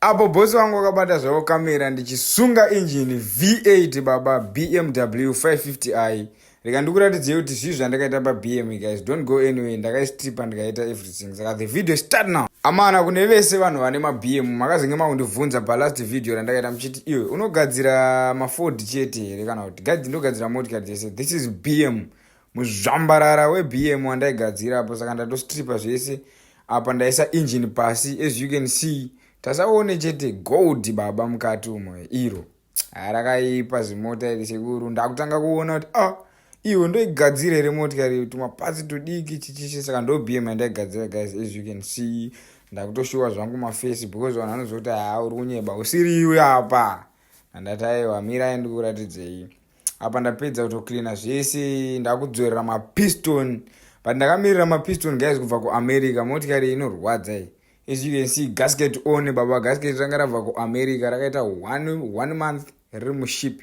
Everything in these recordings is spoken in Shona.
Apo bosi wangu akabata zvavo kamera ndichisunga engine V8 baba BMW 550i. Reka ndikuratidze kuti zvinhu zvandakaita paBM guys, don't go anyway, ndakaistripa ndikaita everything. Saka the video start now. Amana kune vese vanhu vane maBM makazenge makundibvunza palast video randakaita muchiti iwe unogadzira maFord chete here kana kuti ndogadzira motikari dzese. This is BM, muzvambarara weBM wandaigadzira apo, saka ndatostripa zvese apa ndaisa engine pasi. As you can see, tasaone chete gold baba mukati umwe iro rakaipa zimota iri sekuru. Ndakutanga kuona kuti iwe ndoigadzira here motikari tumapatsi tudiki chichichi, saka ndo BM yandaigadzira guys. As you can see, ndakutoshuwa zvangu mafacebook vanhu vanozoti uri kunyeba usiriwe apa. Ndati aiwa mirai ndikuratidzei. Apa ndapedza kutocleana zvese, ndakudzorera mapiston. But ndakamirira mapiston guys kubva kuAmerica. Motikari inorwadza iyi. As you can see, gasket on baba. Gasket ranga rabva kuAmerica rakaita 1 month riri muship.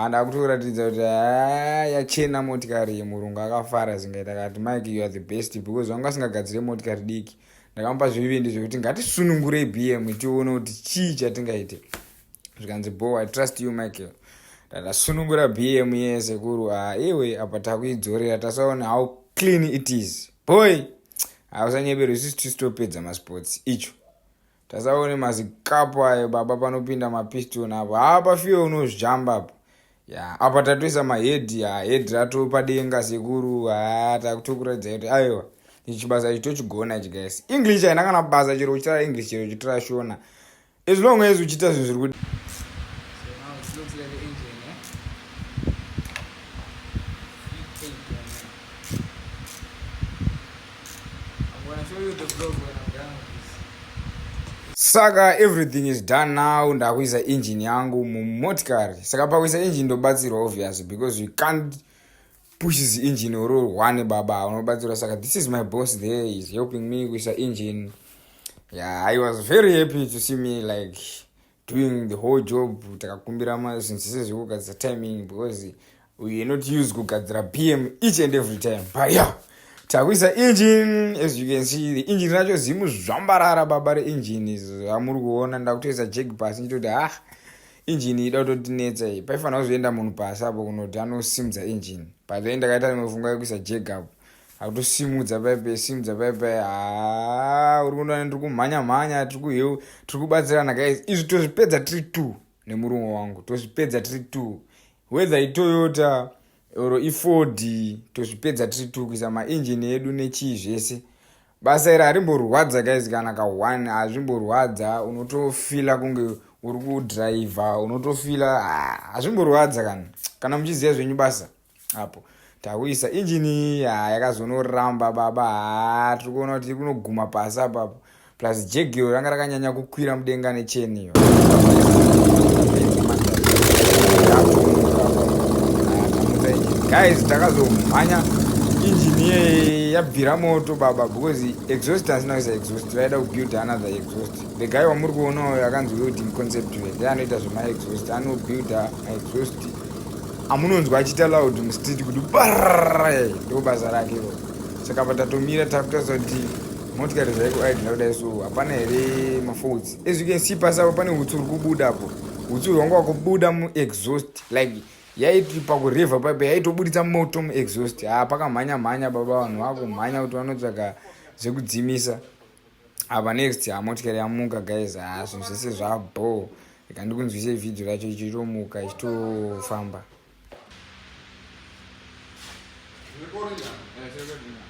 Ndakutoratidza kuti yachena motikari yemurungu akafara zingaita kati Mike you are the best, because vanga singagadzire motikari diki. Ndakamupa zvivindi zvekuti ngatisunungure BM tione kuti chii chatingaite. Zvikanzi bo I trust you Michael. Ndakasunungura BM yese kuru. Iwe apa takuidzorera tasaona how clean it is. Boy, hausanyebero isusu tisitopedza masports icho. Tasaone mazikapu ayo baba panopinda mapiston apo. Apa fiyo unozvamba apo. Apa tatoisa mahead head rato padenga sekuru. Takutokuratidza kuti aiwa ichibasa chitochigona ichi guys. English haina kana basa chero uchitara English chero uchitara shona. As long as uchita zvinhu zviri kuti. So now it looks like the engine, I'm gonna show you the vlog when I'm done with this. Saka everything is done now. Ndakuisa engine yangu mumotikari. Saka pakuisa engine ndobatsirwa obviously, because you can't push the engine or one baba unobatsirwa. Saka this is my boss there, he's helping me with the engine. I was very happy to see me like doing the whole job. Takakumbira since zvekugadzira timing, because we are not used kugadzira BM each and every time. But takuisa engine. As you can see, the engine racho zimu zvambarara baba engine amuri kuona. Ndakutoisa jack pass nditoti engine ida kutotinetsa iyi. Paifanira kuzoenda munhu pasi apo kunoti anosimudza engine. But then ndakaita mufunga yekuisa jack apo akutosimudza paipe uri kuona ndiri kumhanya tiri kubatsirana guys. Izvi tozvipedza tiri 2 nemurungu wangu, tozvipedza tiri 2, whether iToyota or iFord tozvipedza tiri 2 kuisa maengine edu nechii zvese. Basa iri harimborwadza guys kana ka1, hazvimborwadza. Unotofila kunge uri kudriver, unotofila hazvimborwadza kana muchiziva zvenyu basa apo. Takuisa engine yakazonoramba baba. Tiri kuona kuti kunoguma pasi apapo. Plus jegio ranga rakanyanya kukwira mudenga necheni. Guys, takazomhanya engine yabvira moto baba, because exhaust hasina kuisa exhaust. Vaida kubuild another exhaust. The guy wamuri kuona uyo akanzi welding concept anoita zvema exhaust, anobuild exhaust. Amunonzwa achita loud mustreet kuti ndo basa rake iro. Saka patatomira takutaza kuti motikari zvaikuidla kudai so hapana here mafaults. As you can see pasi apo pane hutsu uri kubuda apo. Hutsu hwanga wakubuda muexhaust, like yaiti pakurevha paipe yaitobuditsa moto muexhaust. Pakamhanya baba, vanhu vakumhanya kuti vanotsvaga zvekudzimisa. Apa next motikari yamuka guys. Zvinhu zvese zvabo. Reka ndikunzwise video racho ichitomuka ichitofamba. Recording now. Yes, recording now.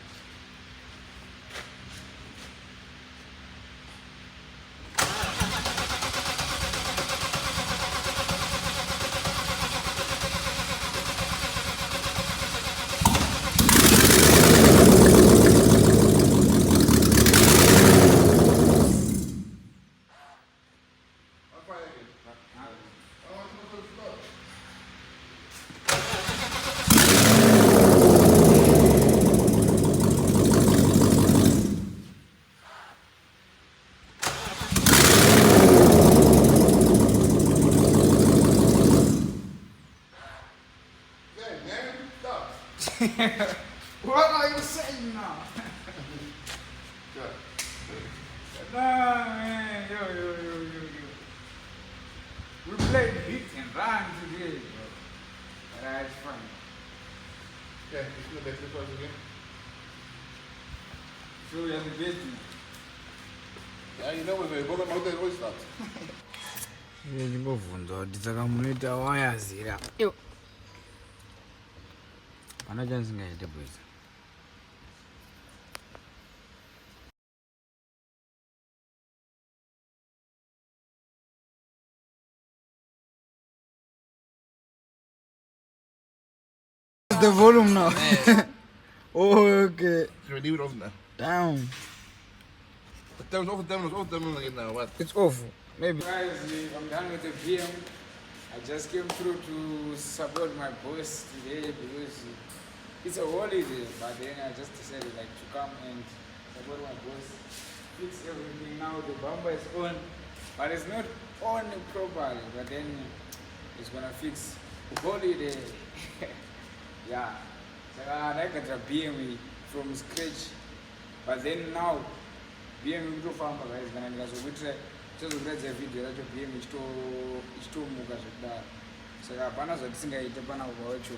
What are you saying now? Good. No, man. Yo. We played hit and run today, bro. But it's fun. Yeah, you see the battery for us again? So we are the best. Yeah, you know when we go out there, always start. Ndingovhunzwa kuti saka munoita wayazira pana chandisingaite boys. The volume now. Okay. Should we leave it off now? Down. But that was off, again now, what? It's awful. Maybe. Guys, I'm done with the VM. I just came through to support my boss today because it's a holiday. But then I just decided like to come and support my boss. Fix everything now. The bumper is on, but it's not on properly. But then it's gonna fix. Holiday. Yeah. So I got a BMW from scratch. But then now BMW kutofamba guys kana ndikazokuitira chizokuratidza vhidhiyo racho BMW ichitomuka zvekudaro saka hapana zvatisingaite pana kwacho.